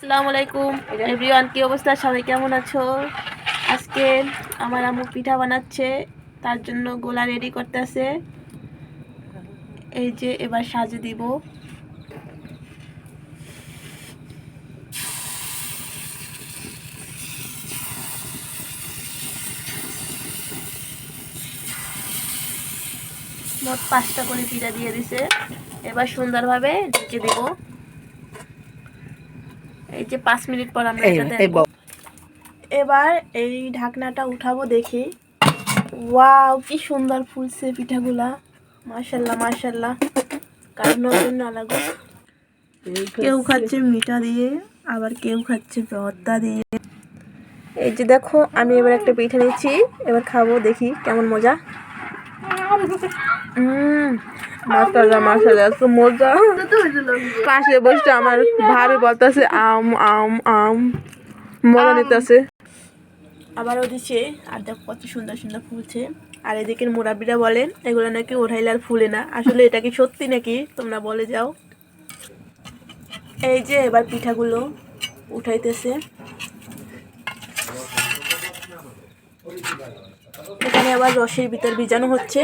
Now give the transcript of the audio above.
আসসালামু আলাইকুম এভরিওয়ান, কি অবস্থা? সবাই কেমন আছো? আজকে আমার আম্মু পিঠা বানাচ্ছে, তার জন্য গোলা রেডি করতেছে। এই যে এবার সাজে দিব। মোট 5টা করে পিঠা দিয়ে দিছে। এবার সুন্দরভাবে ঢেকে দিব। এই যে 5 মিনিট পর আমরা এটা দেখব। এবার এই ঢাকনাটা উঠাবো, দেখি। ওয়াও, কি সুন্দর ফুলছে পিঠাগুলা। মাশাআল্লাহ মাশাআল্লাহ। কার নজর না লাগো। কেউ খাচ্ছে মিঠা দিয়ে, আবার কেউ খাচ্ছে ভর্তা দিয়ে। এই যে দেখো, আমি এবার একটা পিঠা নিচ্ছি, এবার খাবো, দেখি কেমন মজা। মাশাআল্লাহ মাশাআল্লাহ, তো মজা। পাশে বসে আমার ভাবি বলতেছে আম আম আম, মজা নিতেছে। আবারও দিচ্ছে, আর দেখো কত সুন্দর সুন্দর ফুলছে। আর এদিকের মুরাব্বিরা বলেন এগুলো নাকি ওঠাইলে আর ফুলে না। আসলে এটা কি সত্যি নাকি তোমরা বলে যাও। এই যে এবার পিঠাগুলো উঠাইতেছে। এখানে আবার রসের ভিতর ভিজানো হচ্ছে।